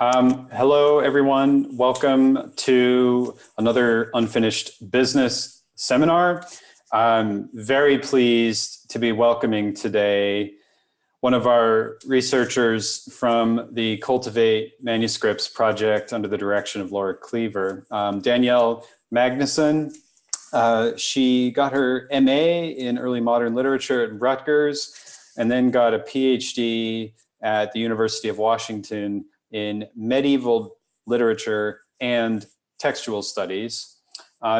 Hello, everyone. Welcome to another Unfinished Business seminar. I'm very pleased to be welcoming today one of our researchers from the Cultivate Manuscripts project under the direction of Laura Cleaver, Danielle Magnussen. She got her MA in early modern literature at Rutgers and then got a PhD at the University of Washington in medieval literature and textual studies.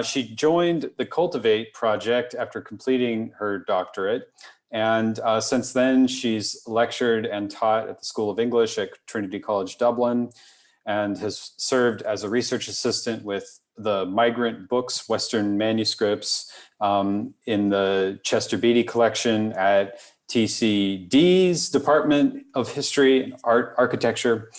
She joined the Cultivate project after completing her doctorate. And since then, she's lectured and taught at the School of English at Trinity College Dublin and has served as a research assistant with the Migrant Books Western Manuscripts in the Chester Beatty collection at TCD's Department of History and Architecture.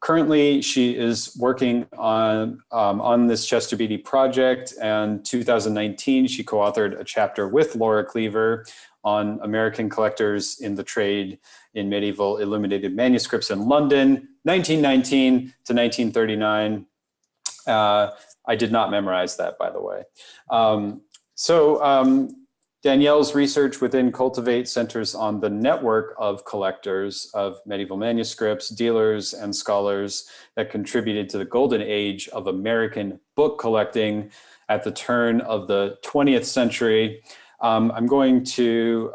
Currently, she is working on this Chester Beatty project, and 2019, she co-authored a chapter with Laura Cleaver on American collectors in the trade in medieval illuminated manuscripts in London, 1919 to 1939. I did not memorize that, by the way. Danielle's research within Cultivate centers on the network of collectors of medieval manuscripts, dealers, and scholars that contributed to the golden age of American book collecting at the turn of the 20th century. We're going to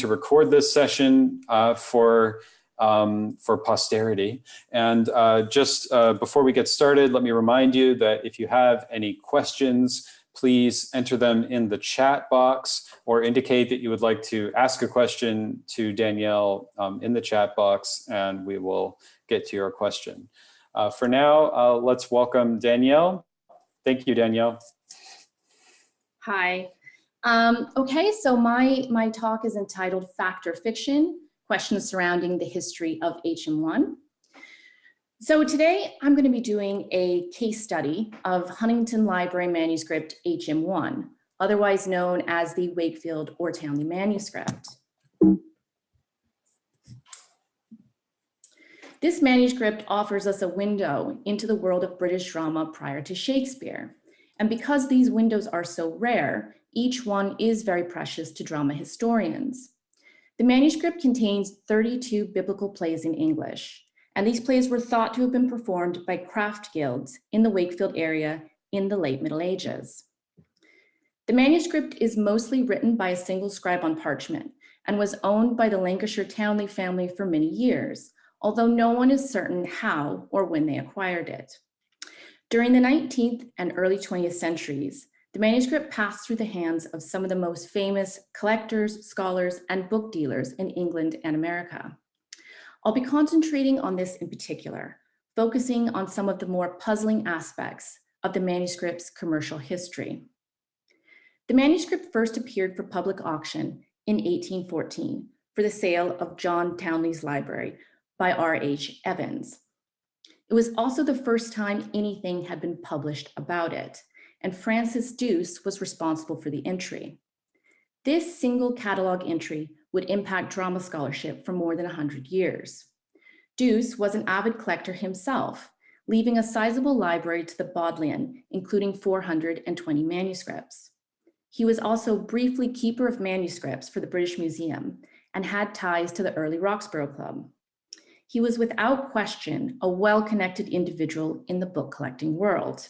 record this session for posterity. And just before we get started, let me remind you that if you have any questions, please enter them in the chat box or indicate that you would like to ask a question to Danielle in the chat box, and we will get to your question. For now, let's welcome Danielle. Thank you, Danielle. Hi. Okay, so my talk is entitled Fact or Fiction, Questions Surrounding the History of HM1. So today I'm going to be doing a case study of Huntington Library manuscript HM1, otherwise known as the Wakefield or Townley manuscript. This manuscript offers us a window into the world of British drama prior to Shakespeare. And because these windows are so rare, each one is very precious to drama historians. The manuscript contains 32 biblical plays in English. And these plays were thought to have been performed by craft guilds in the Wakefield area in the late Middle Ages. The manuscript is mostly written by a single scribe on parchment and was owned by the Lancashire Townley family for many years, although no one is certain how or when they acquired it. During the 19th and early 20th centuries, the manuscript passed through the hands of some of the most famous collectors, scholars, and book dealers in England and America. I'll be concentrating on this in particular, focusing on some of the more puzzling aspects of the manuscript's commercial history. The manuscript first appeared for public auction in 1814 for the sale of John Townley's library by R.H. Evans. It was also the first time anything had been published about it, and Francis Douce was responsible for the entry. This single catalog entry would impact drama scholarship for more than 100 years. Douce was an avid collector himself, leaving a sizable library to the Bodleian, including 420 manuscripts. He was also briefly keeper of manuscripts for the British Museum and had ties to the early Roxburgh Club. He was without question a well-connected individual in the book collecting world.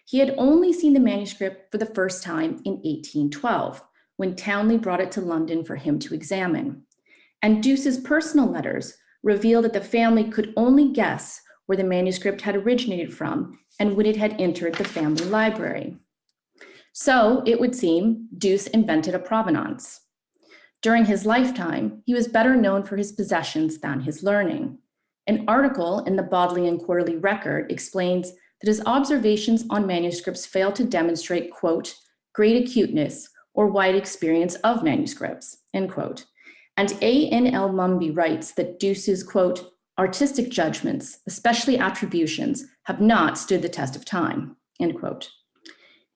He had only seen the manuscript for the first time in 1812, when Townley brought it to London for him to examine. And Douce's personal letters revealed that the family could only guess where the manuscript had originated from and when it had entered the family library. So it would seem Douce invented a provenance. During his lifetime, he was better known for his possessions than his learning. An article in the Bodleian Quarterly Record explains that his observations on manuscripts fail to demonstrate, quote, great acuteness or wide experience of manuscripts, end quote. And A.N.L. Mumby writes that Douce's, quote, artistic judgments, especially attributions, have not stood the test of time, end quote.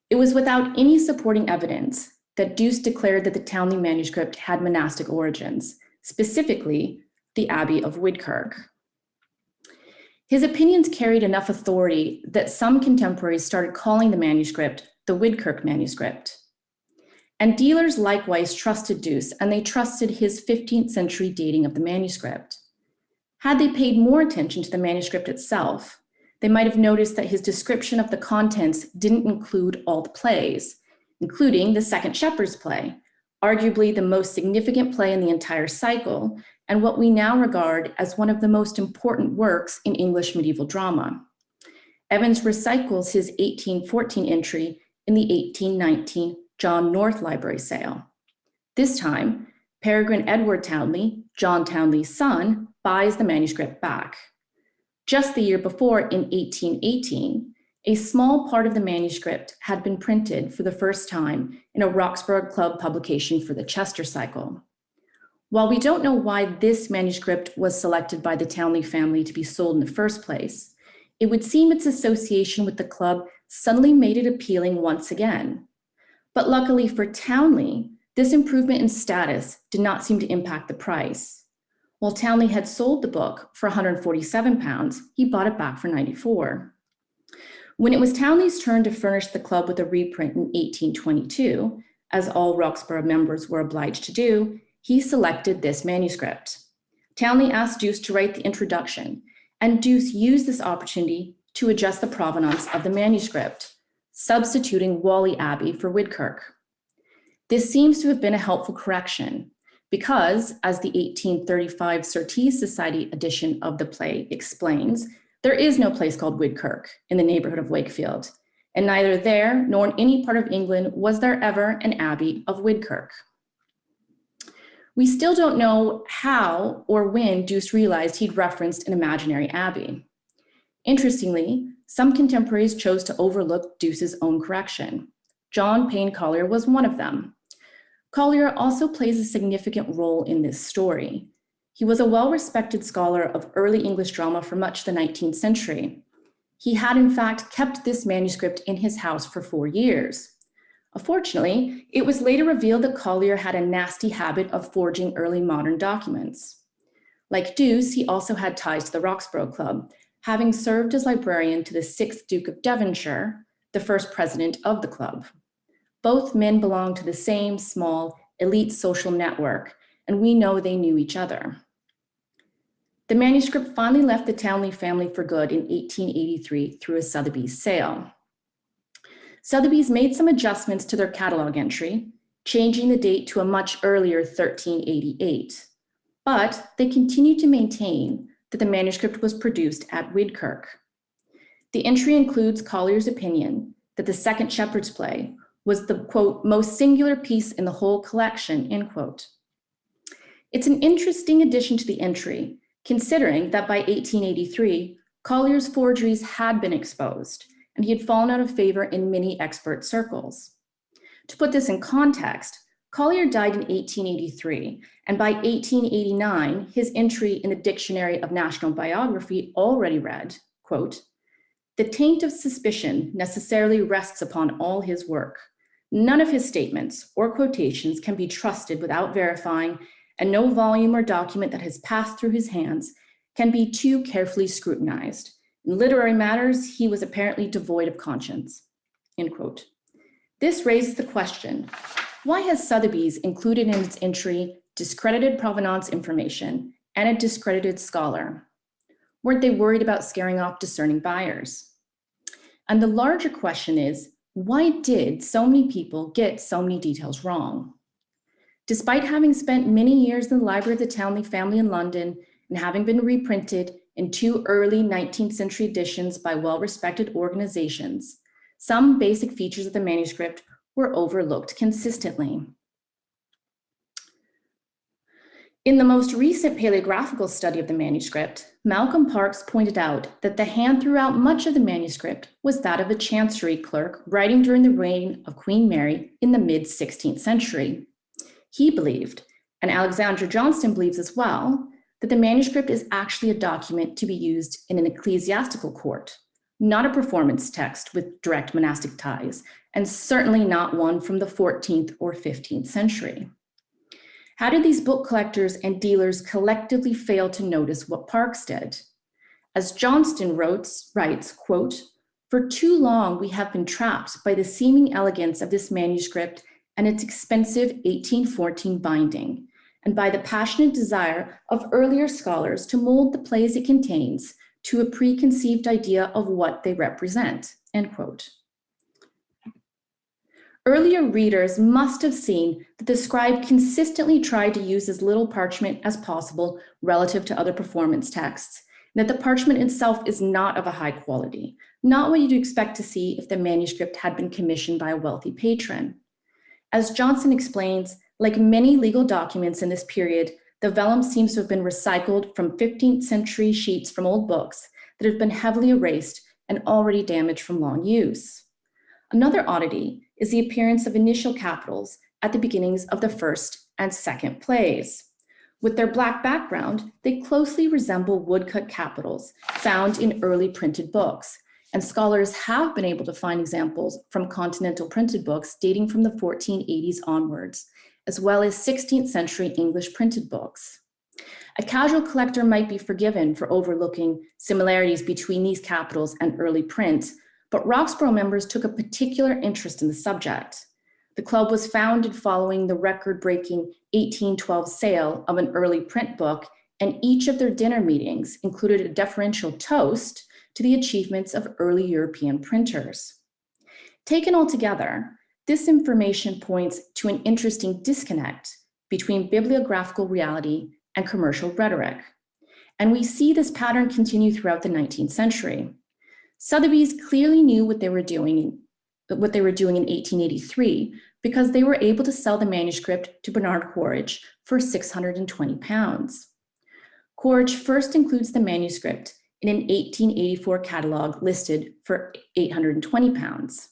It was without any supporting evidence that Douce declared that the Townley manuscript had monastic origins, specifically the Abbey of Widkirk. His opinions carried enough authority that some contemporaries started calling the manuscript the Widkirk manuscript. And dealers likewise trusted Douce, and they trusted his 15th century dating of the manuscript. Had they paid more attention to the manuscript itself, they might have noticed that his description of the contents didn't include all the plays, including the Second Shepherd's Play, arguably the most significant play in the entire cycle, and what we now regard as one of the most important works in English medieval drama. Evans recycles his 1814 entry in the 1819 John North Library sale. This time, Peregrine Edward Townley, John Townley's son, buys the manuscript back. Just the year before, in 1818, a small part of the manuscript had been printed for the first time in a Roxburgh Club publication for the Chester cycle. While we don't know why this manuscript was selected by the Townley family to be sold in the first place, it would seem its association with the club suddenly made it appealing once again. But luckily for Townley, this improvement in status did not seem to impact the price. While Townley had sold the book for £147, he bought it back for £94. When it was Townley's turn to furnish the club with a reprint in 1822, as all Roxburgh members were obliged to do, he selected this manuscript. Townley asked Douce to write the introduction, and Douce used this opportunity to adjust the provenance of the manuscript, substituting Whalley Abbey for Widkirk. This seems to have been a helpful correction because, as the 1835 Surtees Society edition of the play explains, there is no place called Widkirk in the neighborhood of Wakefield, and neither there nor in any part of England was there ever an abbey of Widkirk. We still don't know how or when Douce realized he'd referenced an imaginary abbey. Interestingly, some contemporaries chose to overlook Douce's own correction. John Payne Collier was one of them. Collier also plays a significant role in this story. He was a well-respected scholar of early English drama for much of the 19th century. He had, in fact, kept this manuscript in his house for 4 years. Unfortunately, it was later revealed that Collier had a nasty habit of forging early modern documents. Like Douce, he also had ties to the Roxburgh Club, having served as librarian to the 6th Duke of Devonshire, the first president of the club. Both men belonged to the same small, elite social network, and we know they knew each other. The manuscript finally left the Townley family for good in 1883 through a Sotheby's sale. Sotheby's made some adjustments to their catalog entry, changing the date to a much earlier 1388, but they continued to maintain that the manuscript was produced at Widkirk. The entry includes Collier's opinion that the Second Shepherd's Play was the, quote, most singular piece in the whole collection, end quote. It's an interesting addition to the entry, considering that by 1883, Collier's forgeries had been exposed, and he had fallen out of favor in many expert circles. To put this in context, Collier died in 1883, and by 1889, his entry in the Dictionary of National Biography already read, quote, "The taint of suspicion necessarily rests upon all his work. None of his statements or quotations can be trusted without verifying, and no volume or document that has passed through his hands can be too carefully scrutinized. In literary matters, he was apparently devoid of conscience," end quote. This raises the question, why has Sotheby's included in its entry discredited provenance information and a discredited scholar? Weren't they worried about scaring off discerning buyers? And the larger question is, why did so many people get so many details wrong? Despite having spent many years in the library of the Townley family in London and having been reprinted in 2 early 19th century editions by well-respected organizations, some basic features of the manuscript were overlooked consistently. In the most recent paleographical study of the manuscript, Malcolm Parkes pointed out that the hand throughout much of the manuscript was that of a chancery clerk writing during the reign of Queen Mary in the mid-16th century. He believed, and Alexandra Johnston believes as well, that the manuscript is actually a document to be used in an ecclesiastical court, not a performance text with direct monastic ties, and certainly not one from the 14th or 15th century. How did these book collectors and dealers collectively fail to notice what Parkes did? As Johnston writes, quote, "For too long we have been trapped by the seeming elegance of this manuscript and its expensive 1814 binding, and by the passionate desire of earlier scholars to mold the plays it contains to a preconceived idea of what they represent," end quote. Earlier readers must have seen that the scribe consistently tried to use as little parchment as possible relative to other performance texts, and that the parchment itself is not of a high quality, not what you'd expect to see if the manuscript had been commissioned by a wealthy patron. As Johnson explains, like many legal documents in this period, the vellum seems to have been recycled from 15th century sheets from old books that have been heavily erased and already damaged from long use. Another oddity is the appearance of initial capitals at the beginnings of the first and second plays. With their black background, they closely resemble woodcut capitals found in early printed books, and scholars have been able to find examples from continental printed books dating from the 1480s onwards, as well as 16th century English printed books. A casual collector might be forgiven for overlooking similarities between these capitals and early print, but Roxborough members took a particular interest in the subject. The club was founded following the record-breaking 1812 sale of an early print book, and each of their dinner meetings included a deferential toast to the achievements of early European printers. Taken all together, this information points to an interesting disconnect between bibliographical reality and commercial rhetoric. And we see this pattern continue throughout the 19th century. Sotheby's clearly knew what they were doing in 1883 because they were able to sell the manuscript to Bernard Quaritch for £620. Quaritch first includes the manuscript in an 1884 catalog listed for £820.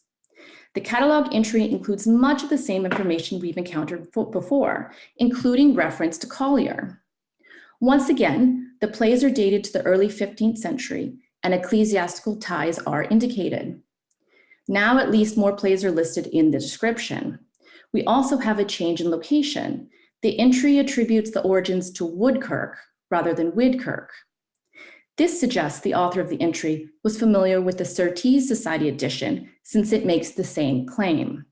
The catalog entry includes much of the same information we've encountered before, including reference to Collier. Once again, the plays are dated to the early 15th century, and ecclesiastical ties are indicated. Now at least more plays are listed in the description. We also have a change in location. The entry attributes the origins to Woodkirk rather than Widkirk. This suggests the author of the entry was familiar with the Surtees Society edition, since it makes the same claim.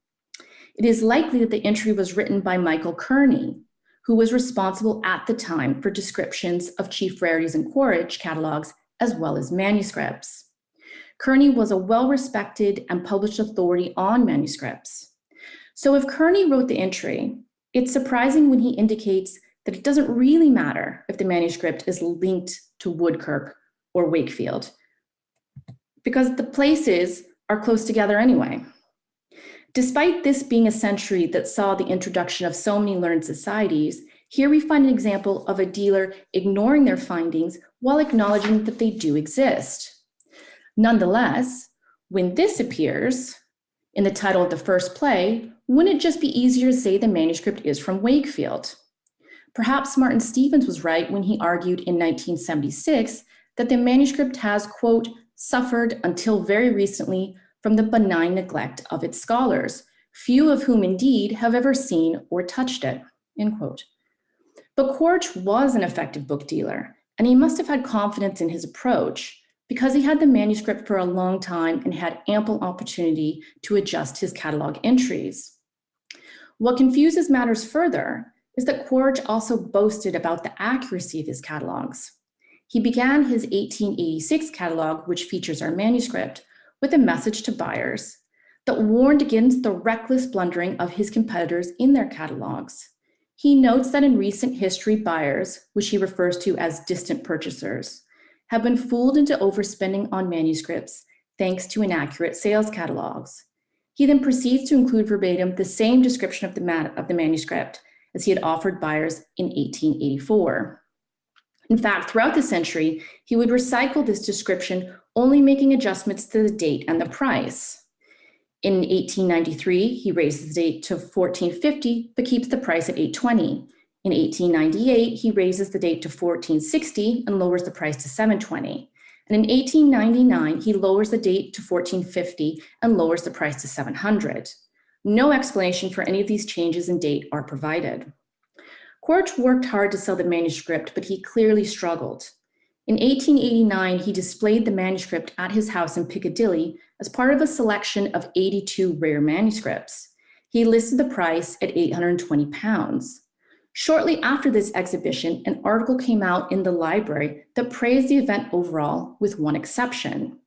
It is likely that the entry was written by Michael Kearney, who was responsible at the time for descriptions of Chief Rarities and Quaritch catalogs, as well as manuscripts. Kearney was a well-respected and published authority on manuscripts. So if Kearney wrote the entry, it's surprising when he indicates that it doesn't really matter if the manuscript is linked to Woodkirk or Wakefield, because the places are close together anyway. Despite this being a century that saw the introduction of so many learned societies, here we find an example of a dealer ignoring their findings while acknowledging that they do exist. Nonetheless, when this appears in the title of the first play, wouldn't it just be easier to say the manuscript is from Wakefield? Perhaps Martin Stevens was right when he argued in 1976 that the manuscript has, quote, suffered until very recently from the benign neglect of its scholars, few of whom indeed have ever seen or touched it, end quote. But Quaritch was an effective book dealer, and he must have had confidence in his approach because he had the manuscript for a long time and had ample opportunity to adjust his catalog entries. What confuses matters further is that Quaritch also boasted about the accuracy of his catalogs. He began his 1886 catalog, which features our manuscript, with a message to buyers that warned against the reckless blundering of his competitors in their catalogs. He notes that in recent history, buyers, which he refers to as distant purchasers, have been fooled into overspending on manuscripts thanks to inaccurate sales catalogs. He then proceeds to include verbatim the same description of the manuscript as he had offered buyers in 1884. In fact, throughout the century, he would recycle this description, only making adjustments to the date and the price. In 1893, he raises the date to 1450, but keeps the price at $820. In 1898, he raises the date to 1460 and lowers the price to $720. And in 1899, he lowers the date to 1450 and lowers the price to $700. No explanation for any of these changes in date are provided. Quaritch worked hard to sell the manuscript, but he clearly struggled. In 1889, he displayed the manuscript at his house in Piccadilly as part of a selection of 82 rare manuscripts. He listed the price at £820. Shortly after this exhibition, an article came out in the library that praised the event overall, with one exception.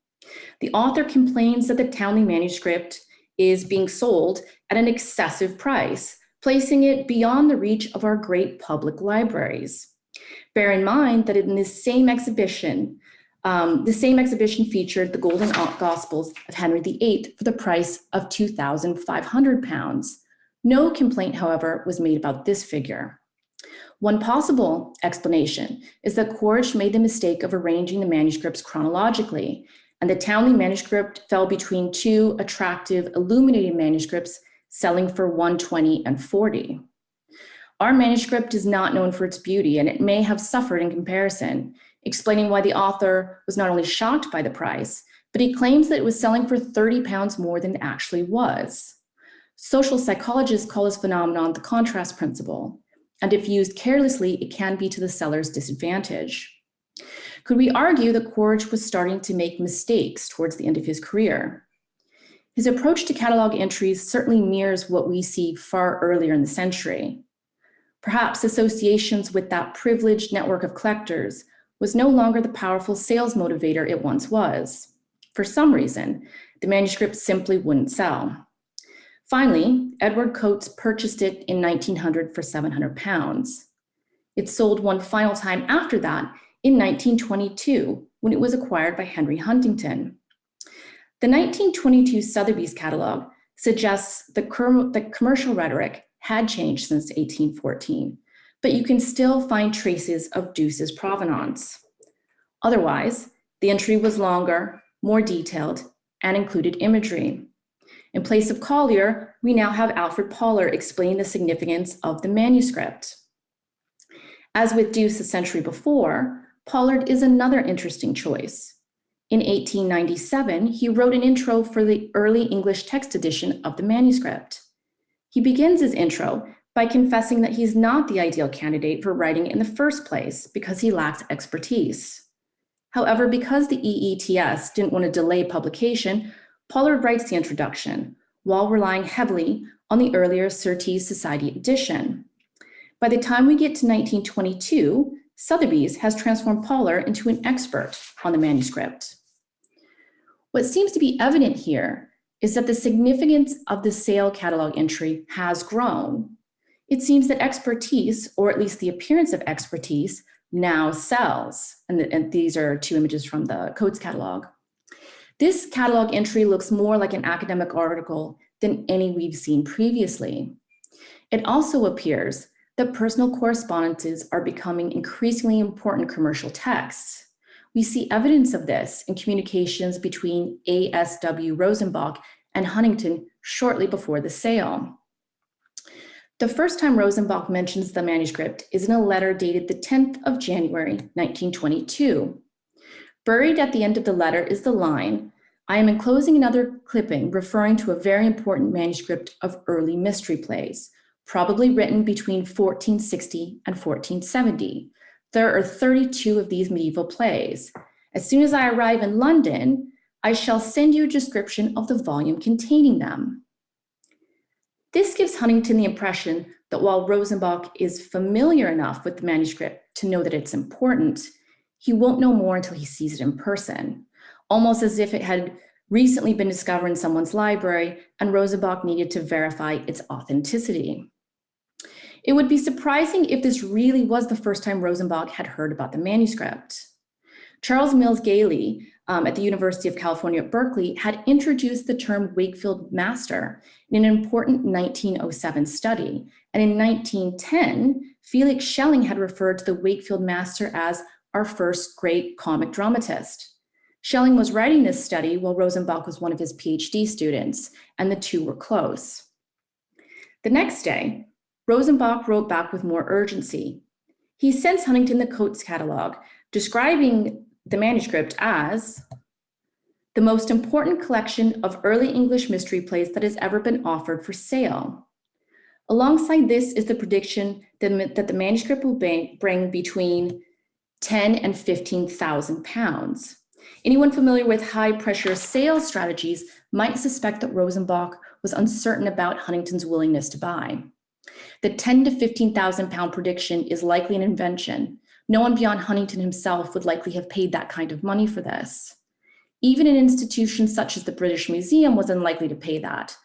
The author complains that the Townley manuscript is being sold at an excessive price, placing it beyond the reach of our great public libraries. Bear in mind that in this same exhibition, featured the Golden Gospels of Henry VIII for the price of £2,500. No complaint, however, was made about this figure. One possible explanation is that Quaritch made the mistake of arranging the manuscripts chronologically, and the Townley manuscript fell between two attractive illuminated manuscripts selling for $120 and $40. Our manuscript is not known for its beauty, and it may have suffered in comparison, explaining why the author was not only shocked by the price, but he claims that it was selling for £30 more than it actually was. Social psychologists call this phenomenon the contrast principle, and if used carelessly, it can be to the seller's disadvantage. Could we argue that Quaritch was starting to make mistakes towards the end of his career? His approach to catalog entries certainly mirrors what we see far earlier in the century. Perhaps associations with that privileged network of collectors was no longer the powerful sales motivator it once was. For some reason, the manuscript simply wouldn't sell. Finally, Edward Coates purchased it in 1900 for £700. It sold one final time after that in 1922, when it was acquired by Henry Huntington. The 1922 Sotheby's catalog suggests that commercial rhetoric had changed since 1814, but you can still find traces of Douce's provenance. Otherwise, the entry was longer, more detailed, and included imagery. In place of Collier, we now have Alfred Pollard explaining the significance of the manuscript. As with Douce a century before, Pollard is another interesting choice. In 1897, he wrote an intro for the early English text edition of the manuscript. He begins his intro by confessing that he's not the ideal candidate for writing in the first place because he lacks expertise. However, because the EETS didn't want to delay publication, Pollard writes the introduction while relying heavily on the earlier Surtees Society edition. By the time we get to 1922, Sotheby's has transformed Pollard into an expert on the manuscript. What seems to be evident here is that the significance of the sale catalog entry has grown. It seems that expertise, or at least the appearance of expertise, now sells. And these are two images from the Coates catalog. This catalog entry looks more like an academic article than any we've seen previously. It also appears that personal correspondences are becoming increasingly important commercial texts. We see evidence of this in communications between A.S.W. Rosenbach and Huntington shortly before the sale. The first time Rosenbach mentions the manuscript is in a letter dated the 10th of January, 1922. Buried at the end of the letter is the line, "I am enclosing another clipping referring to a very important manuscript of early mystery plays, probably written between 1460 and 1470. There are 32 of these medieval plays. As soon as I arrive in London, I shall send you a description of the volume containing them." This gives Huntington the impression that while Rosenbach is familiar enough with the manuscript to know that it's important, he won't know more until he sees it in person, almost as if it had recently been discovered in someone's library and Rosenbach needed to verify its authenticity. It would be surprising if this really was the first time Rosenbach had heard about the manuscript. Charles Mills Gailey at the University of California at Berkeley had introduced the term Wakefield Master in an important 1907 study. And in 1910, Felix Schelling had referred to the Wakefield Master as our first great comic dramatist. Schelling was writing this study while Rosenbach was one of his PhD students, and the two were close. The next day, Rosenbach wrote back with more urgency. He sends Huntington the Coates catalog, describing the manuscript as the most important collection of early English mystery plays that has ever been offered for sale. Alongside this is the prediction that the manuscript will bring between 10 and 15,000 pounds. Anyone familiar with high pressure sales strategies might suspect that Rosenbach was uncertain about Huntington's willingness to buy. The 10 to 15,000 pound prediction is likely an invention. No one beyond Huntington himself would likely have paid that kind of money for this. Even an institution such as the British Museum was unlikely to pay that.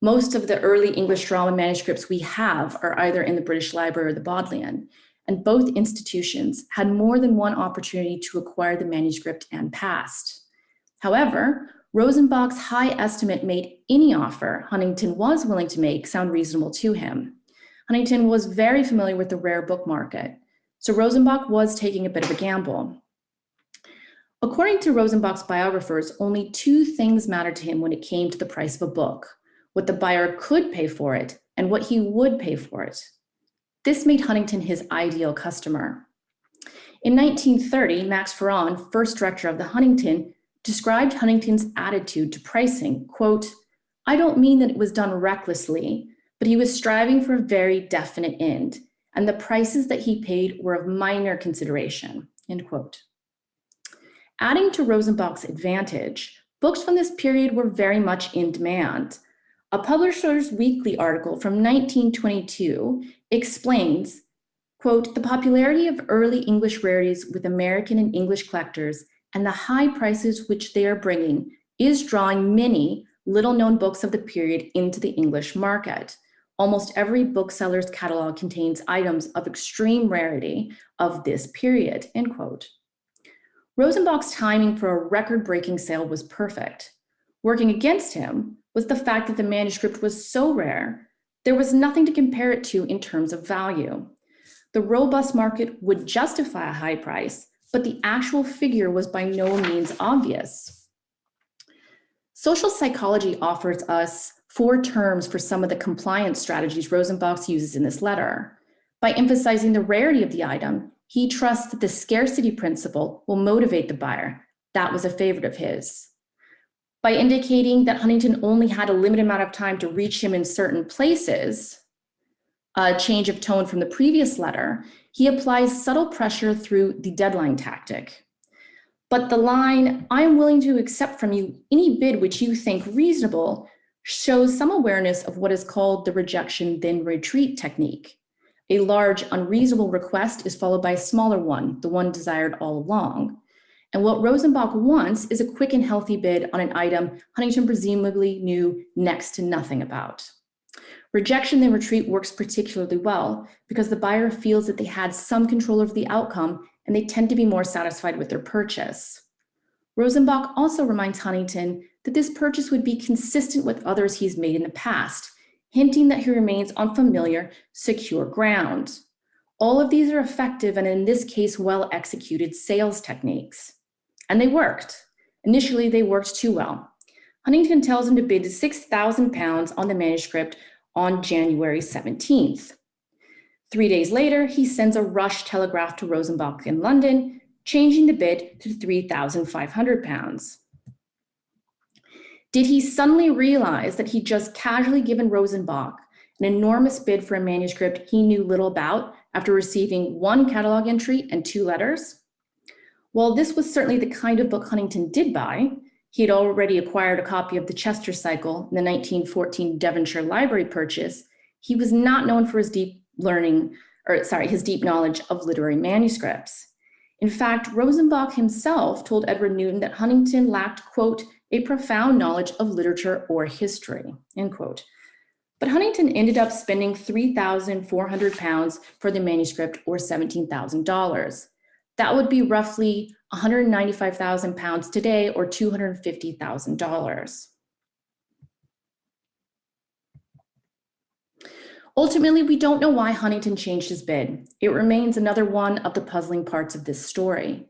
Most of the early English drama manuscripts we have are either in the British Library or the Bodleian, and both institutions had more than one opportunity to acquire the manuscript and passed. However, Rosenbach's high estimate made any offer Huntington was willing to make sound reasonable to him. Huntington was very familiar with the rare book market, so Rosenbach was taking a bit of a gamble. According to Rosenbach's biographers, only two things mattered to him when it came to the price of a book: what the buyer could pay for it and what he would pay for it. This made Huntington his ideal customer. In 1930, Max Ferron, first director of the Huntington, described Huntington's attitude to pricing, quote, "I don't mean that it was done recklessly, but he was striving for a very definite end, and the prices that he paid were of minor consideration," end quote. Adding to Rosenbach's advantage, books from this period were very much in demand. A Publishers Weekly article from 1922 explains, quote, "The popularity of early English rarities with American and English collectors and the high prices which they are bringing is drawing many little-known books of the period into the English market. Almost every bookseller's catalog contains items of extreme rarity of this period," end quote. Rosenbach's timing for a record-breaking sale was perfect. Working against him was the fact that the manuscript was so rare, there was nothing to compare it to in terms of value. The robust market would justify a high price, but the actual figure was by no means obvious. Social psychology offers us 4 terms for some of the compliance strategies Rosenbach uses in this letter. By emphasizing the rarity of the item, he trusts that the scarcity principle will motivate the buyer. That was a favorite of his. By indicating that Huntington only had a limited amount of time to reach him in certain places, a change of tone from the previous letter, he applies subtle pressure through the deadline tactic. But the line, "I am willing to accept from you any bid which you think reasonable," shows some awareness of what is called the rejection then retreat technique. A large unreasonable request is followed by a smaller one, the one desired all along. And what Rosenbach wants is a quick and healthy bid on an item Huntington presumably knew next to nothing about. Rejection then retreat works particularly well because the buyer feels that they had some control over the outcome and they tend to be more satisfied with their purchase. Rosenbach also reminds Huntington that this purchase would be consistent with others he's made in the past, hinting that he remains on familiar, secure ground. All of these are effective and in this case, well-executed sales techniques. And they worked. Initially, they worked too well. Huntington tells him to bid £6,000 on the manuscript on January 17th. 3 days later, he sends a rush telegraph to Rosenbach in London, changing the bid to £3,500. Did he suddenly realize that he'd just casually given Rosenbach an enormous bid for a manuscript he knew little about after receiving 1 catalog entry and 2 letters? While this was certainly the kind of book Huntington did buy, he had already acquired a copy of the Chester Cycle in the 1914 Devonshire Library purchase. He was not known for his deep knowledge of literary manuscripts. In fact, Rosenbach himself told Edward Newton that Huntington lacked, quote, "a profound knowledge of literature or history," end quote. But Huntington ended up spending £3,400 for the manuscript, or $17,000. That would be roughly £195,000 today, or $250,000. Ultimately, we don't know why Huntington changed his bid. It remains another one of the puzzling parts of this story.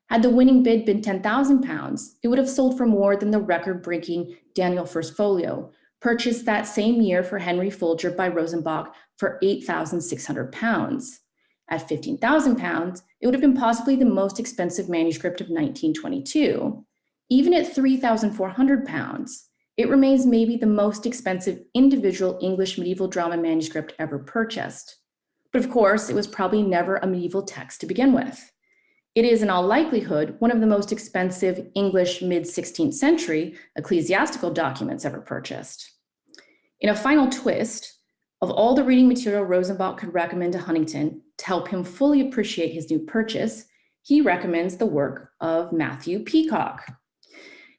Had the winning bid been £10,000, it would have sold for more than the record-breaking Danielle First Folio, purchased that same year for Henry Folger by Rosenbach for £8,600. At £15,000, it would have been possibly the most expensive manuscript of 1922. Even at £3,400, it remains maybe the most expensive individual English medieval drama manuscript ever purchased. But of course, it was probably never a medieval text to begin with. It is in all likelihood one of the most expensive English mid-16th century ecclesiastical documents ever purchased. In a final twist, of all the reading material Rosenbach could recommend to Huntington to help him fully appreciate his new purchase, he recommends the work of Matthew Peacock.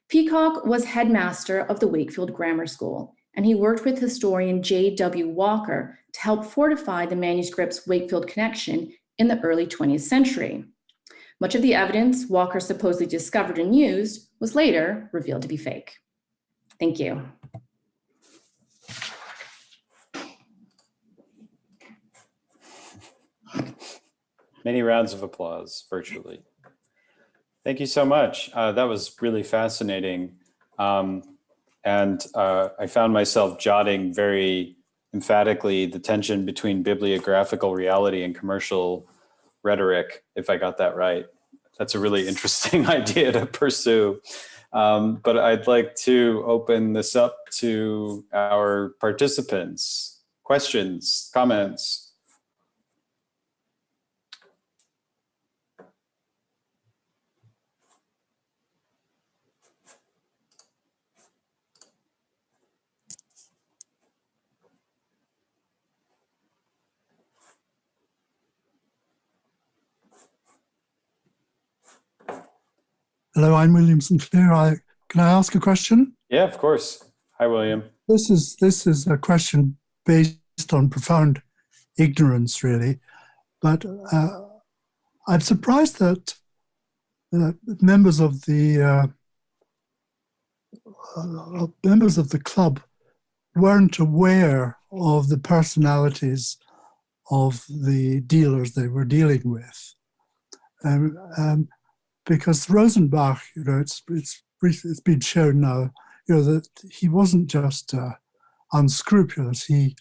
Peacock was headmaster of the Wakefield Grammar School, and he worked with historian J.W. Walker to help fortify the manuscript's Wakefield connection in the early 20th century. Much of the evidence Walker supposedly discovered and used was later revealed to be fake. Thank you. Many rounds of applause virtually. Thank you so much. That was really fascinating. I found myself jotting very emphatically the tension between bibliographical reality and commercial rhetoric, if I got that right. That's a really interesting idea to pursue. But I'd like to open this up to our participants. Questions, comments? Hello, I'm William Sinclair. Can I ask a question? Yeah, of course. Hi, William. This is a question based on profound ignorance, really. But I'm surprised that members of the club weren't aware of the personalities of the dealers they were dealing with. Because Rosenbach, it's been shown now, that he wasn't just unscrupulous. He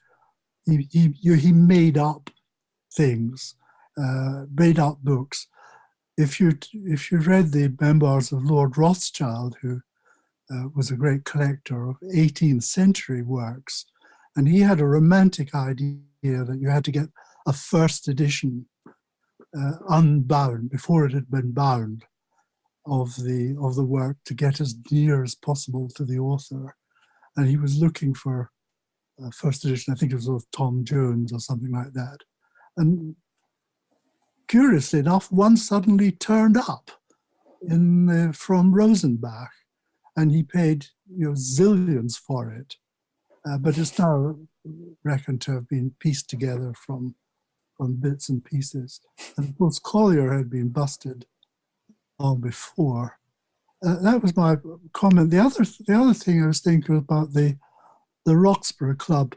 made up things, made up books. If you read the memoirs of Lord Rothschild, who was a great collector of 18th century works, and he had a romantic idea that you had to get a first edition unbound before it had been bound of the work to get as near as possible to the author, and he was looking for a first edition. I think it was of Tom Jones or something like that. And curiously enough, one suddenly turned up from Rosenbach, and he paid zillions for it, but it's now reckoned to have been pieced together from bits and pieces. And of course, Collier had been busted long before. That was my comment. The other thing I was thinking about the Roxburgh Club,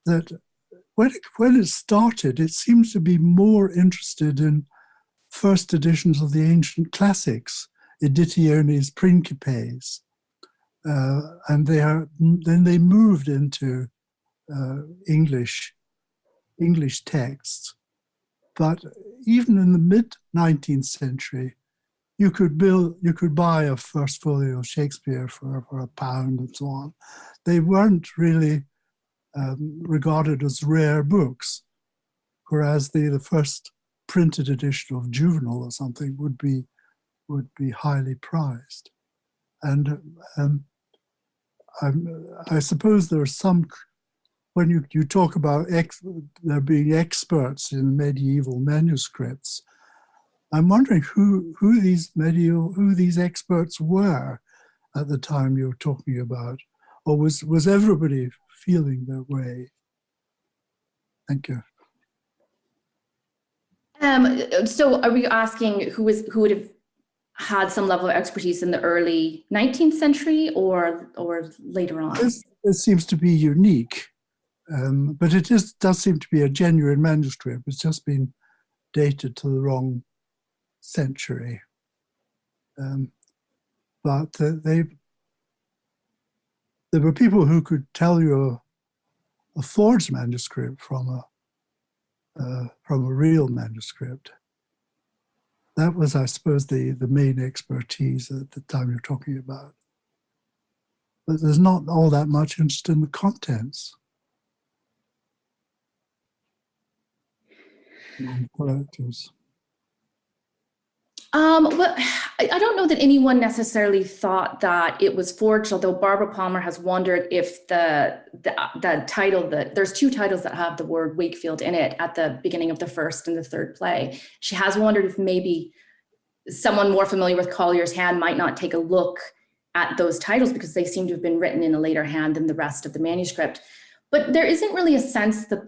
that when it started, it seems to be more interested in first editions of the ancient classics, Editiones Principes, and then they moved into English texts. But even in the mid-19th century, you could buy a first folio of Shakespeare for £1 and so on. They weren't really regarded as rare books, whereas the first printed edition of Juvenal or something would be highly prized. And I suppose there are some, when you talk about there being experts in medieval manuscripts, I'm wondering who these experts were at the time you're talking about, or was everybody feeling that way? Thank you. So are we asking who would have had some level of expertise in the early 19th century or later on? It seems to be unique, but it does seem to be a genuine manuscript. It's just been dated to the wrong century. But there were people who could tell you a forged manuscript from a real manuscript. That was, I suppose, the main expertise at the time you're talking about. But there's not all that much interest in the contents. Collectors. Well, I don't know that anyone necessarily thought that it was forged, although Barbara Palmer has wondered if the title, there's two titles that have the word Wakefield in it at the beginning of the first and the third play. She has wondered if maybe someone more familiar with Collier's hand might not take a look at those titles because they seem to have been written in a later hand than the rest of the manuscript. But there isn't really a sense that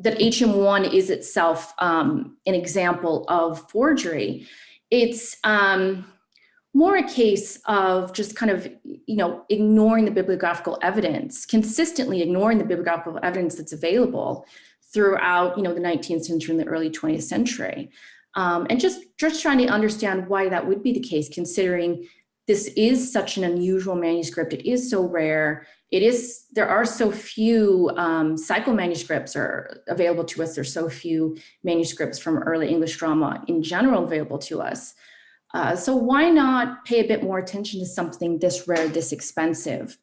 that HM1 is itself an example of forgery. It's more a case of just kind of, ignoring the bibliographical evidence, consistently ignoring the bibliographical evidence that's available throughout, the 19th century and the early 20th century. And just trying to understand why that would be the case, considering this is such an unusual manuscript. It is so rare. There are so few cycle manuscripts are available to us. There's so few manuscripts from early English drama in general available to us. So why not pay a bit more attention to something this rare, this expensive?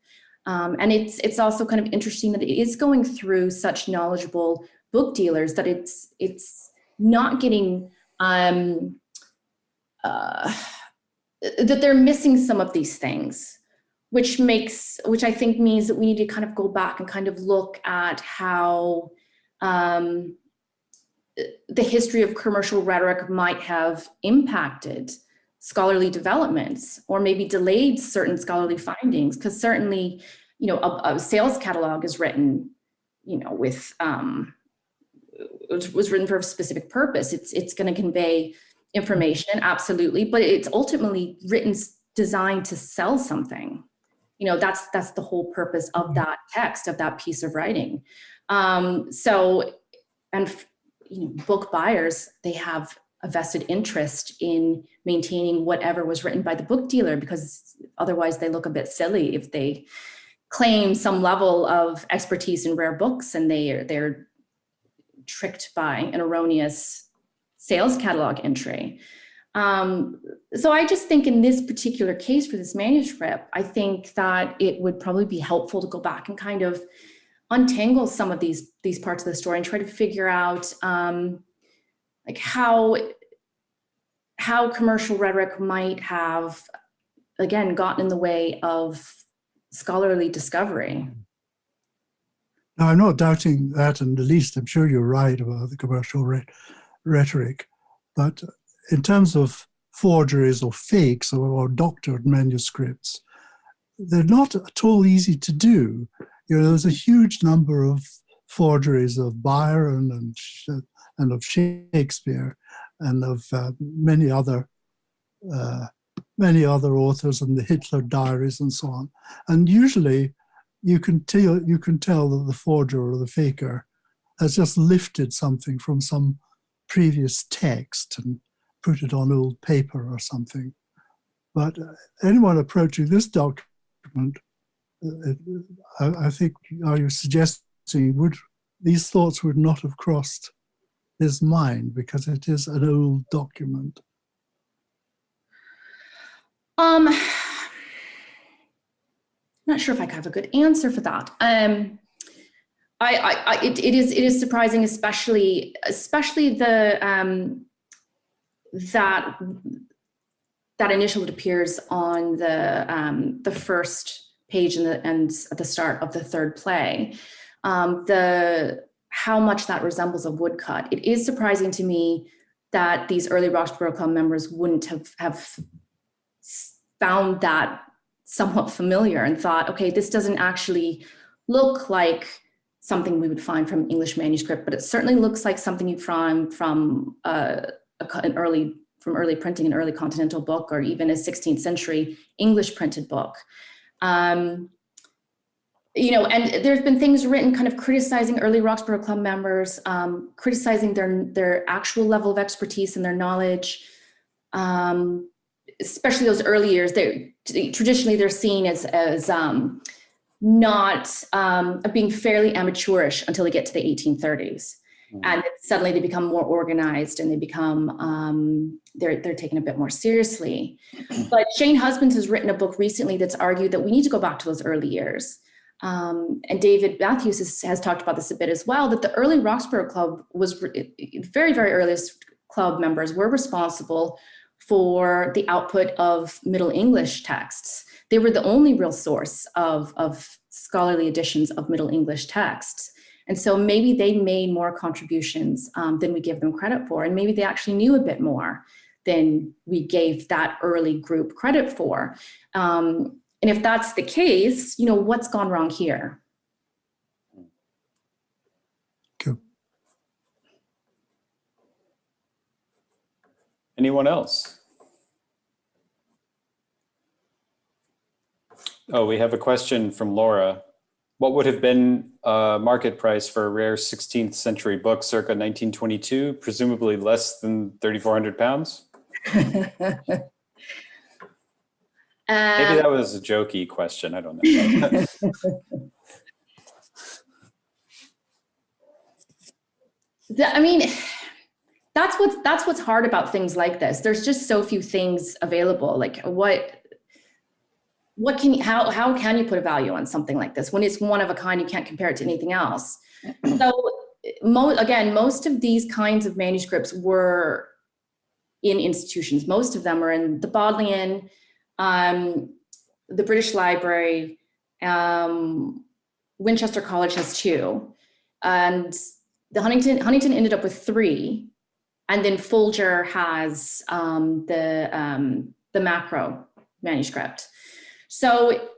And it's also kind of interesting that it is going through such knowledgeable book dealers that it's not getting that they're missing some of these things, which I think means that we need to kind of go back and kind of look at how the history of commercial rhetoric might have impacted scholarly developments or maybe delayed certain scholarly findings. Because certainly, a sales catalog is written, with it was written for a specific purpose. It's going to convey information, absolutely, but it's ultimately written, designed to sell something. That's the whole purpose of that text, of that piece of writing. Book buyers, they have a vested interest in maintaining whatever was written by the book dealer, because otherwise they look a bit silly if they claim some level of expertise in rare books and they're tricked by an erroneous sales catalog entry. So I just think in this particular case for this manuscript, I think that it would probably be helpful to go back and kind of untangle some of these parts of the story and try to figure out like how commercial rhetoric might have, again, gotten in the way of scholarly discovery. Now, I'm not doubting that in the least. I'm sure you're right about the commercial rhetoric. But in terms of forgeries or fakes or doctored manuscripts, they're not at all easy to do. There's a huge number of forgeries of Byron and of Shakespeare and of many other authors and the Hitler diaries and so on. And usually you can tell that the forger or the faker has just lifted something from some previous text and put it on old paper or something. But anyone approaching this document, I think, are you suggesting, these thoughts would not have crossed his mind because it is an old document? Not sure if I have a good answer for that. It is surprising, especially the that initial that appears on the first page and at the start of the third play. How much that resembles a woodcut. It is surprising to me that these early Roxborough Club members wouldn't have found that somewhat familiar and thought, okay, this doesn't actually look like something we would find from English manuscript, but it certainly looks like something you'd find from early printing, an early continental book, or even a 16th century English printed book. And there's been things written kind of criticizing early Roxborough Club members, criticizing their actual level of expertise and their knowledge, especially those early years. Traditionally they're seen as not being fairly amateurish until they get to the 1830s. And suddenly they become more organized and they become, they're taken a bit more seriously. But Shane Husbands has written a book recently that's argued that we need to go back to those early years. And David Matthews has talked about this a bit as well, that the early Roxborough Club was very, very earliest Club members were responsible for the output of Middle English texts. They were the only real source of scholarly editions of Middle English texts. And so maybe they made more contributions than we give them credit for. And maybe they actually knew a bit more than we gave that early group credit for. And if that's the case, what's gone wrong here? Cool. Anyone else? Oh, we have a question from Laura. What would have been a market price for a rare 16th century book circa 1922, presumably less than 3,400 pounds? Maybe that was a jokey question. I don't know. I mean, that's what's hard about things like this. There's just so few things available. Like how can you put a value on something like this when it's one of a kind? You can't compare it to anything else. So most of these kinds of manuscripts were in institutions. Most of them are in the Bodleian, the British Library, Winchester College has 2, and the Huntington ended up with 3, and then Folger has the Macro manuscript. So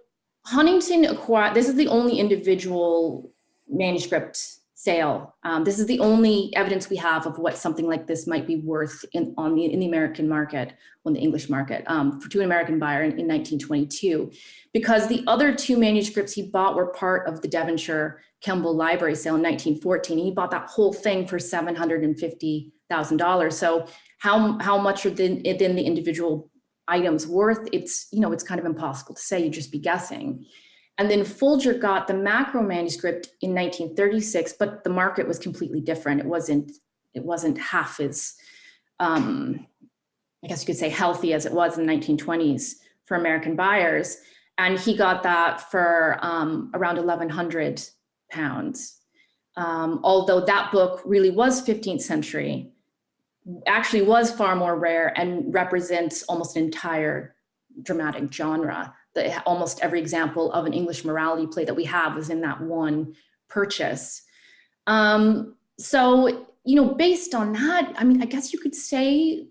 Huntington acquired, this is the only individual manuscript sale. This is the only evidence we have of what something like this might be worth in the American market, on the English market, to an American buyer in 1922, because the other 2 manuscripts he bought were part of the Devonshire Kemble Library sale in 1914. He bought that whole thing for $750,000. So how much are then the individual items worth? It's kind of impossible to say. You'd just be guessing. And then Folger got the Macro manuscript in 1936, but the market was completely different. It wasn't half as, I guess you could say, healthy as it was in the 1920s for American buyers. And he got that for around 1,100 pounds. Although that book really was 15th century, actually was far more rare and represents almost an entire dramatic genre. Almost every example of an English morality play that we have is in that one purchase. So, based on that, I mean, I guess you could say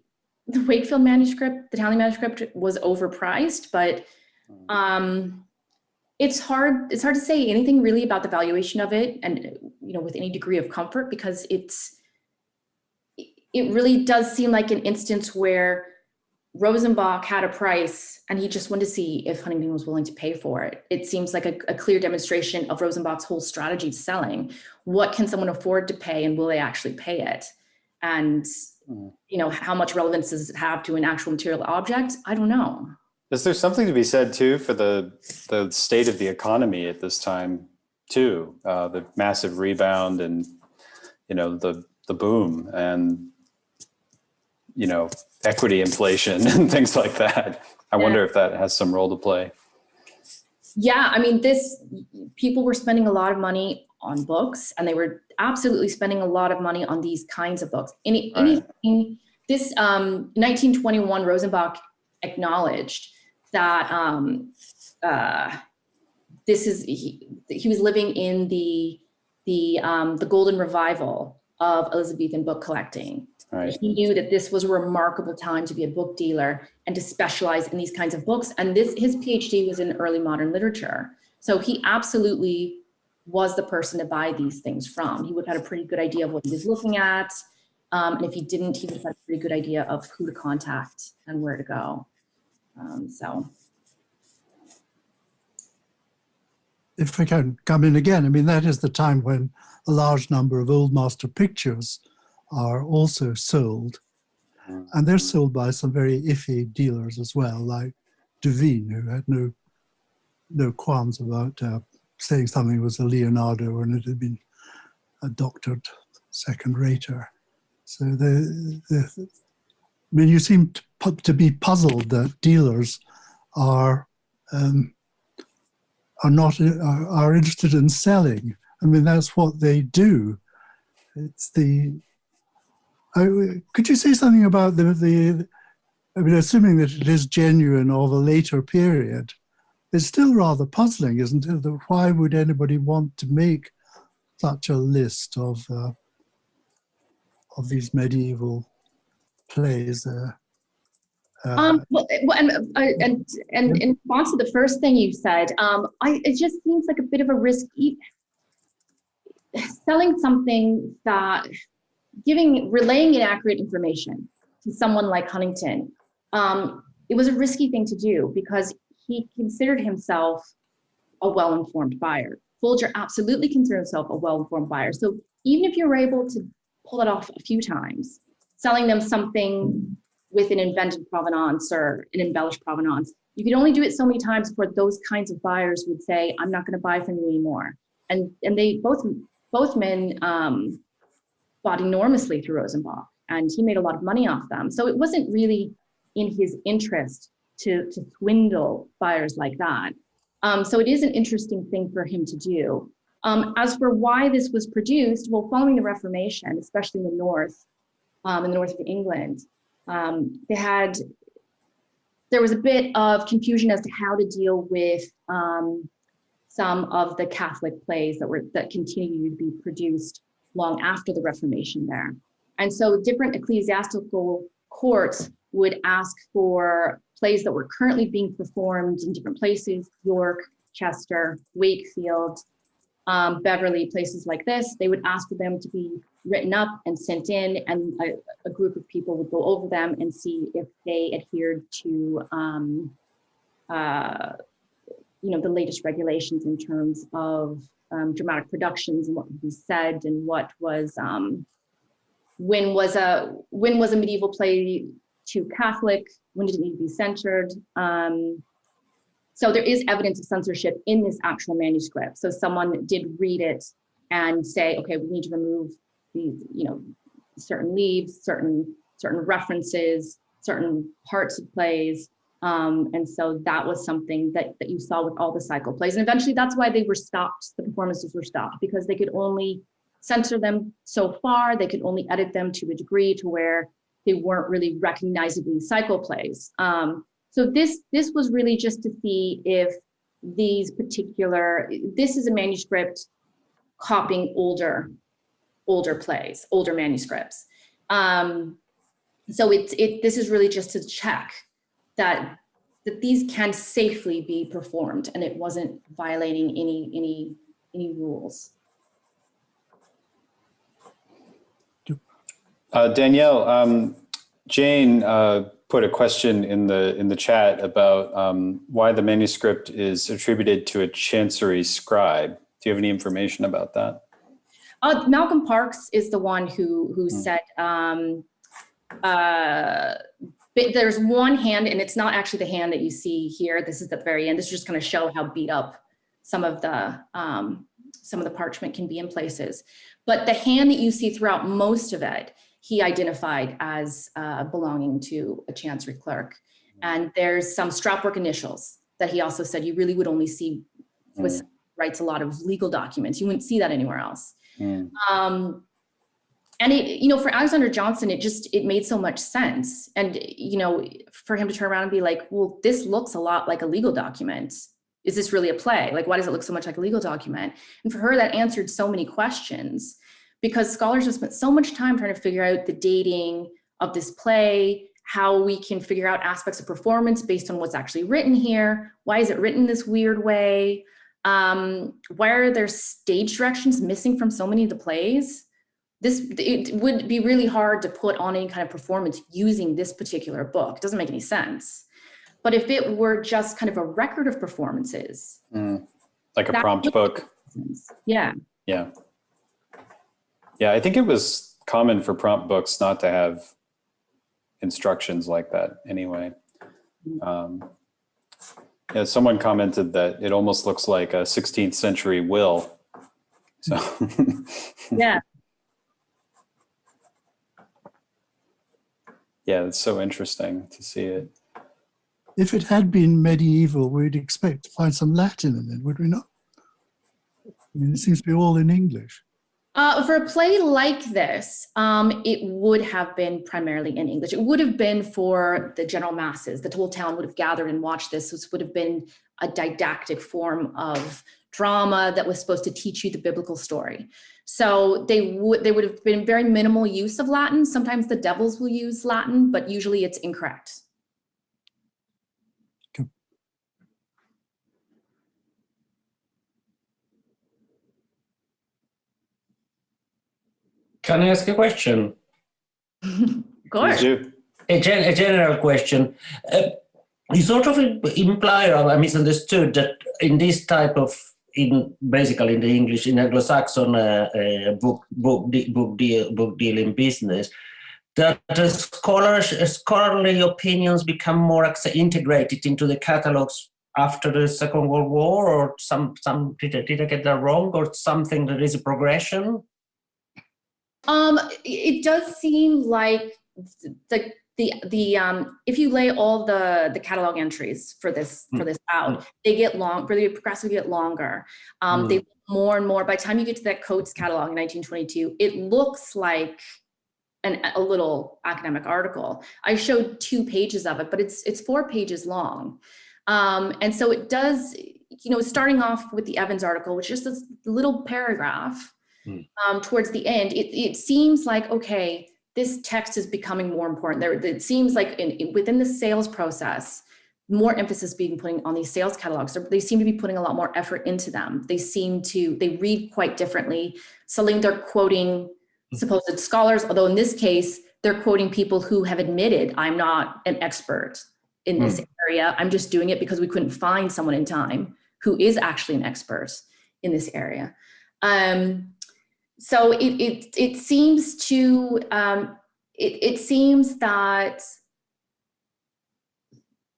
the Wakefield manuscript, the Townley manuscript, was overpriced, but it's hard to say anything really about the valuation of it, and with any degree of comfort, because it really does seem like an instance where Rosenbach had a price and he just wanted to see if Huntington was willing to pay for it. It seems like a clear demonstration of Rosenbach's whole strategy to selling. What can someone afford to pay, and will they actually pay it? And how much relevance does it have to an actual material object? I don't know. Is there something to be said too for the state of the economy at this time too? The massive rebound and the boom and equity inflation and things like that. I wonder if that has some role to play. Yeah, I mean, people were spending a lot of money on books, and they were absolutely spending a lot of money on these kinds of books. Anything, this 1921, Rosenbach acknowledged that he was living in the golden revival of Elizabethan book collecting. Right. He knew that this was a remarkable time to be a book dealer and to specialize in these kinds of books. And his PhD was in early modern literature. So he absolutely was the person to buy these things from. He would have had a pretty good idea of what he was looking at. And if he didn't, he would have had a pretty good idea of who to contact and where to go. If I can come in again, I mean, that is the time when a large number of old master pictures are also sold. And they're sold by some very iffy dealers as well, like Devine, who had no qualms about saying something was a Leonardo when it had been a doctored second-rater. So you seem to be puzzled that dealers are interested in selling. I mean, that's what they do. Could you say something about I mean, assuming that it is genuine of a later period, it's still rather puzzling, isn't it? That why would anybody want to make such a list of these medieval plays? Well, and in response to the first thing you said, it just seems like a bit of a risk. Selling something that relaying inaccurate information to someone like Huntington, it was a risky thing to do because he considered himself a well-informed buyer. Folger absolutely considered himself a well-informed buyer. So even if you were able to pull it off a few times, selling them something with an invented provenance or an embellished provenance, you could only do it so many times before those kinds of buyers would say, I'm not going to buy from you anymore. And they both men bought enormously through Rosenbach, and he made a lot of money off them. So it wasn't really in his interest to swindle buyers like that. So it is an interesting thing for him to do. As for why this was produced, well, following the Reformation, especially in the north of England, there was a bit of confusion as to how to deal with some of the Catholic plays that continued to be produced long after the Reformation there. And so different ecclesiastical courts would ask for plays that were currently being performed in different places, York, Chester, Wakefield, Beverly, places like this. They would ask for them to be written up and sent in, and a group of people would go over them and see if they adhered to the latest regulations in terms of dramatic productions and what would be said and what was when was a medieval play too Catholic, when did it need to be censored. So there is evidence of censorship in this actual manuscript. So someone did read it and say, okay, we need to remove these, certain leaves, certain references, certain parts of plays. And so that was something that you saw with all the cycle plays. And eventually that's why they were stopped. The performances were stopped because they could only censor them so far. They could only edit them to a degree to where they weren't really recognizably cycle plays. So this was really just to see if this is a manuscript copying older plays, older manuscripts. So this is really just to check that these can safely be performed and it wasn't violating any rules. Danielle, Jane put a question in the chat about why the manuscript is attributed to a chancery scribe. Do you have any information about that? Malcolm Parks is the one who said there's one hand, and it's not actually the hand that you see here. This is the very end. This is just going to show how beat up some of the parchment can be in places. But the hand that you see throughout most of it, he identified as belonging to a chancery clerk. And there's some strapwork initials that he also said you really would only see writes a lot of legal documents. You wouldn't see that anywhere else. And for Alexander Johnson, it made so much sense. And, for him to turn around and be like, well, this looks a lot like a legal document. Is this really a play? Like, why does it look so much like a legal document? And for her, that answered so many questions because scholars have spent so much time trying to figure out the dating of this play, how we can figure out aspects of performance based on what's actually written here. Why is it written this weird way? Why are there stage directions missing from so many of the plays? It would be really hard to put on any kind of performance using this particular book. It doesn't make any sense. But if it were just kind of a record of performances. Like a prompt book. Yeah. Yeah. Yeah, I think it was common for prompt books not to have instructions like that anyway. Yeah, someone commented that it almost looks like a 16th century will. So yeah. Yeah, it's so interesting to see it. If it had been medieval, we'd expect to find some Latin in it, would we not? I mean, it seems to be all in English. For a play like this, it would have been primarily in English. It would have been for the general masses. The whole town would have gathered and watched this. This would have been a didactic form of drama that was supposed to teach you the biblical story. So they would have been very minimal use of Latin. Sometimes the devils will use Latin, but usually it's incorrect. Can I ask a question? Of course. A general question. You sort of imply, or I misunderstood, that in this type of, basically in the English, in Anglo-Saxon book dealing business, that scholarly opinions become more integrated into the catalogs after the Second World War, or did I get that wrong, or something that is a progression? It does seem like if you lay all the catalog entries for this out, they get they progressively get longer. They more and more. By the time you get to that Coates catalog in 1922, it looks like a little academic article. I showed 2 pages of it, but it's 4 pages long, and so it does. Starting off with the Evans article, which is this little paragraph. Towards the end, it seems like, okay, this text is becoming more important. It seems like within the sales process, more emphasis being put on these sales catalogs. So they seem to be putting a lot more effort into them. They read quite differently. Suddenly they're quoting supposed scholars, although in this case, they're quoting people who have admitted, I'm not an expert in this area. I'm just doing it because we couldn't find someone in time who is actually an expert in this area. So it seems to it seems that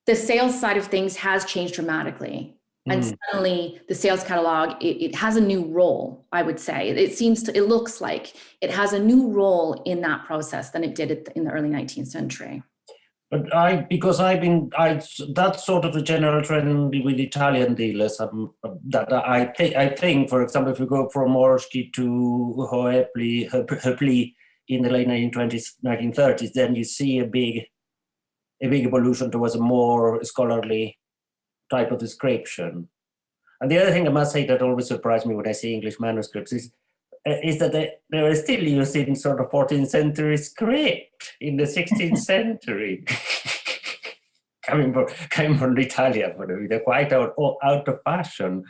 the sales side of things has changed dramatically, and suddenly the sales catalog it has a new role. I would say it looks like it has a new role in that process than it did in the early 19th century. But that's sort of the general trend with Italian dealers. That I think, for example, if you go from Morsky to Hoepli in the late 1920s, 1930s, then you see a big evolution towards a more scholarly type of description. And the other thing I must say that always surprised me when I see English manuscripts is that they were still using sort of 14th century script in the 16th century. coming from Italia, they're quite out of fashion.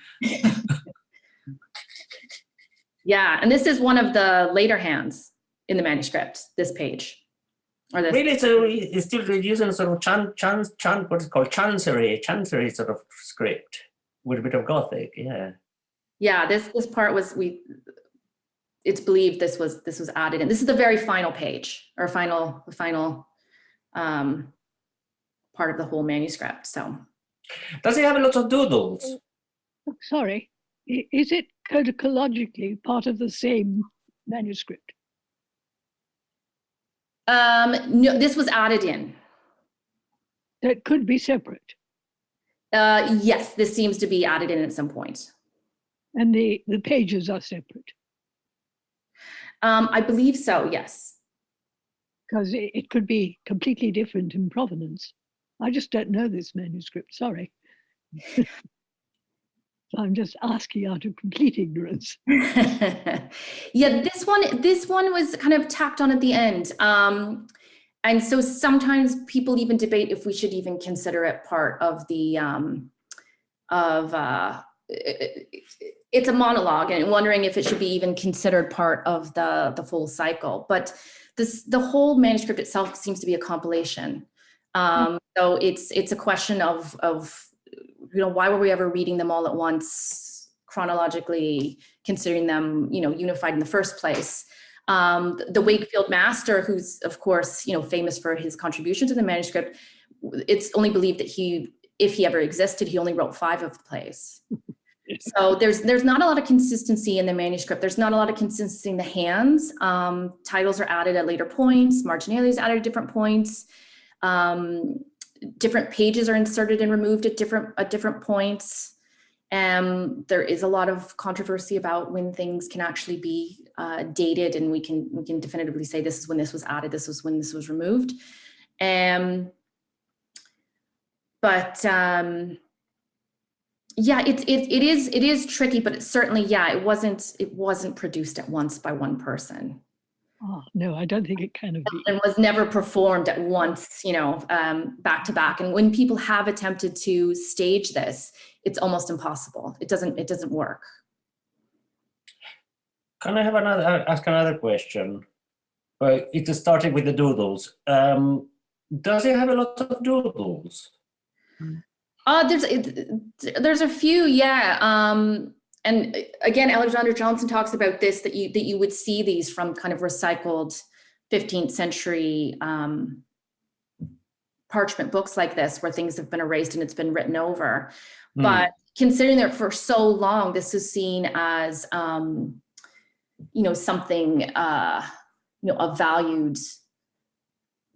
Yeah, and this is one of the later hands in the manuscript, this page. Or this. Really, so it's still using sort of what is called chancery sort of script with a bit of Gothic, yeah. Yeah, this part was it's believed this was added in. This is the very final page, or final part of the whole manuscript. So, does it have a lot of doodles? Sorry, is it codicologically part of the same manuscript? No, this was added in. That could be separate. Yes, this seems to be added in at some point. And the pages are separate. I believe so, yes. Because it could be completely different in provenance. I just don't know this manuscript, sorry. So I'm just asking out of complete ignorance. Yeah, this one was kind of tacked on at the end. And so sometimes people even debate if we should even consider it part of the, it's a monologue, and wondering if it should be even considered part of the full cycle. But the whole manuscript itself seems to be a compilation. So it's a question of why were we ever reading them all at once, chronologically, considering them unified in the first place. The Wakefield master, who's of course famous for his contribution to the manuscript, it's only believed that if he ever existed, he only wrote 5 of the plays. So there's not a lot of consistency in the manuscript. There's not a lot of consistency in the hands. Titles are added at later points. Marginalia is added at different points. Different pages are inserted and removed at different points. There is a lot of controversy about when things can actually be dated, and we can definitively say this is when this was added, this was when this was removed. But yeah, it is tricky, but it certainly, yeah, it wasn't produced at once by one person. Oh, no, I don't think it can have been. And was never performed at once, you know, back to back. And when people have attempted to stage this, it's almost impossible. It doesn't work. Can I ask another question? It started with the doodles. Does it have a lot of doodles? There's a few, yeah. And again, Alexander Johnson talks about this, that you would see these from kind of recycled 15th century parchment books like this, where things have been erased and it's been written over. But considering that for so long, this is seen as, you know, something, you know, a valued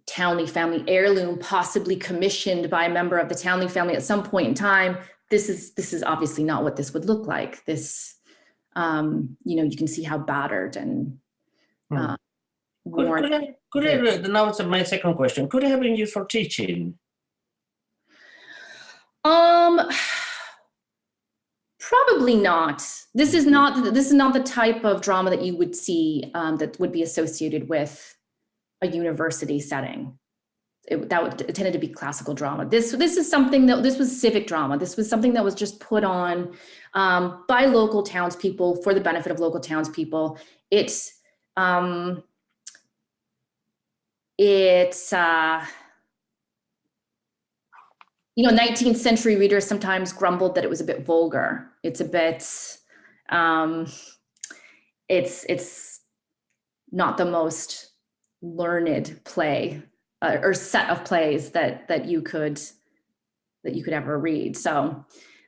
Townley family heirloom, possibly commissioned by a member of the Townley family at some point in time. This is obviously not what this would look like. This, you know, you can see how battered and worn. Could I, now it's my second question. Could it have been used for teaching? Probably not. This is not the type of drama that you would see that would be associated with a university setting. It tended to be classical drama. This is something that, this was civic drama. This was something that was just put on by local townspeople for the benefit of local townspeople. It's you know, 19th century readers sometimes grumbled that it was a bit vulgar. It's a bit, it's not the most learned play or set of plays that you could ever read. So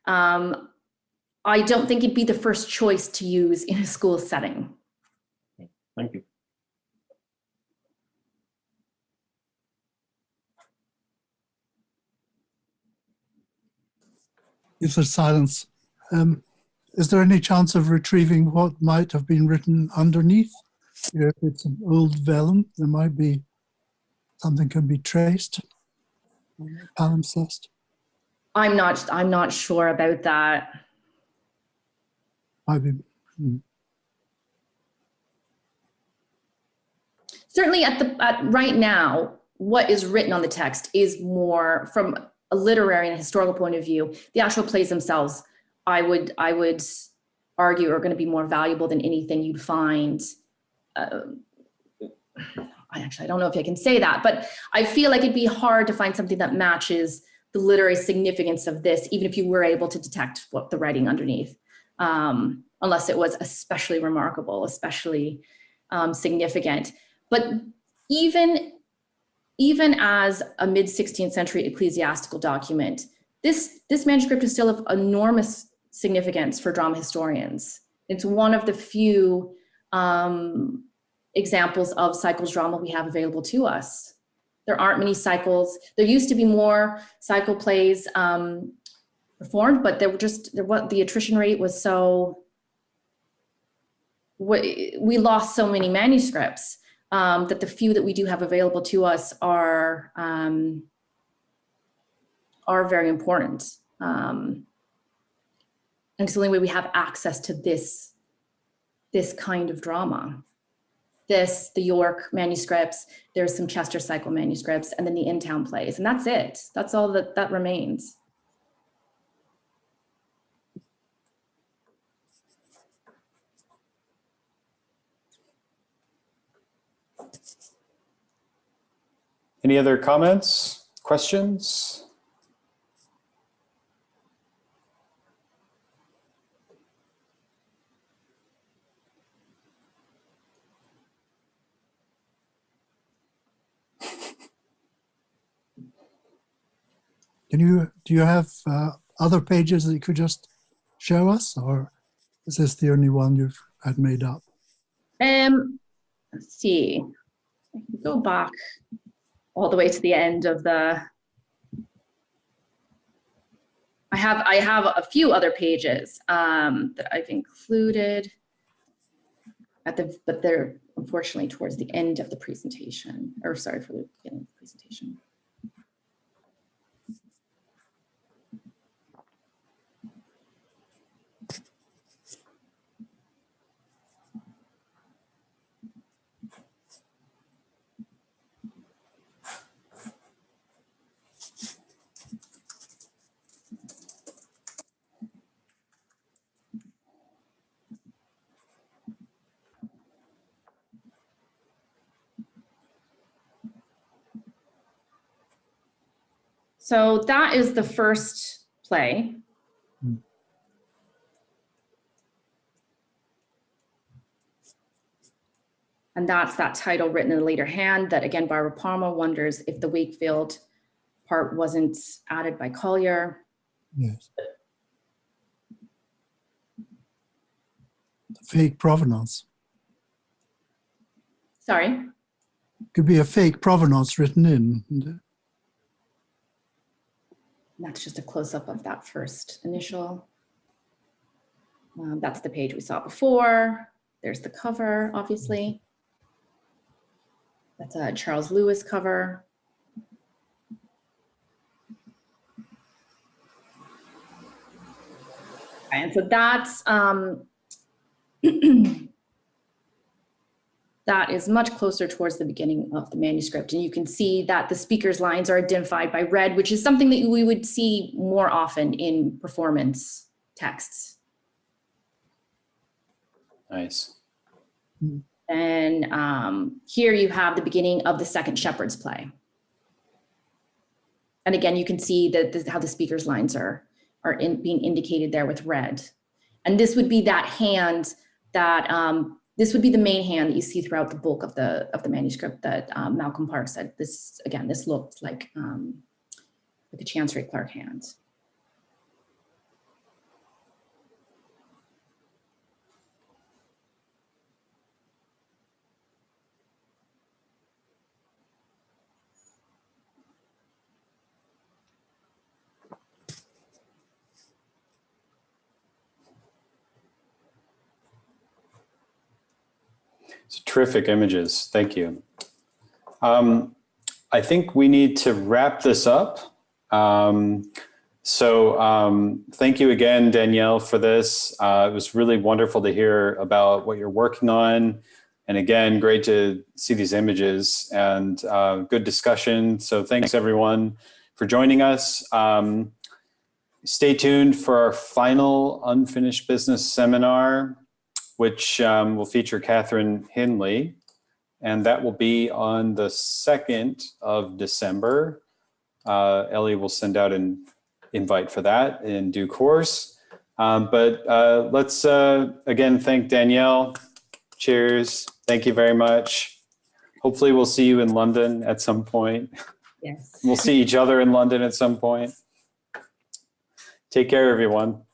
I don't think it'd be the first choice to use in a school setting. Thank you. If there's silence, is there any chance of retrieving what might have been written underneath? You know, if it's an old vellum, there might be something can be traced, palimpsest. I'm not sure about that. Might be. Certainly at right now, what is written on the text is more from a literary and historical point of view. The actual plays themselves, I would argue, are going to be more valuable than anything you'd find. I don't know if I can say that, but I feel like it'd be hard to find something that matches the literary significance of this, even if you were able to detect what the writing underneath, unless it was especially remarkable, especially significant. But even as a mid-16th century ecclesiastical document, this manuscript is still of enormous significance for drama historians. It's one of the few examples of cycles drama we have available to us. There aren't many cycles. There used to be more cycle plays performed, but the attrition rate was so, we lost so many manuscripts that the few that we do have available to us are very important. And it's the only way we have access to this kind of drama. The York manuscripts, there's some Chester cycle manuscripts, and then the in-town plays, and that's it. That's all that remains. Any other comments, questions? Do you have other pages that you could just show us, or is this the only one you've had made up? Let's see. I can go back all the way to the end of the. I have a few other pages that I've included. but they're unfortunately towards the end of the presentation, or sorry, for the beginning of the presentation. So that is the first play. And that's that title written in a later hand that, again, Barbara Palmer wonders if the Wakefield part wasn't added by Collier. Yes. The fake provenance. Sorry? Could be a fake provenance written in. And that's just a close-up of that first initial. That's the page we saw before. There's the cover, obviously. That's a Charles Lewis cover. And so that's, that is much closer towards the beginning of the manuscript. And you can see that the speaker's lines are identified by red, which is something that we would see more often in performance texts. Nice. And here you have the beginning of the second Shepherd's play. And again, you can see that how the speaker's lines are being indicated there with red. And this would be that hand that, this would be the main hand that you see throughout the bulk of the manuscript that Malcolm Park said. This, again, this looked like a Chancery Clerk hand. It's terrific images. Thank you. I think we need to wrap this up. Thank you again, Danielle, for this. It was really wonderful to hear about what you're working on. And again, great to see these images and good discussion. So thanks everyone for joining us. Stay tuned for our final Unfinished Business seminar, which will feature Catherine Hindley, and that will be on the 2nd of December. Ellie will send out an invite for that in due course. Let's again thank Danielle. Cheers. Thank you very much. Hopefully we'll see you in London at some point. Yes. We'll see each other in London at some point. Take care, everyone.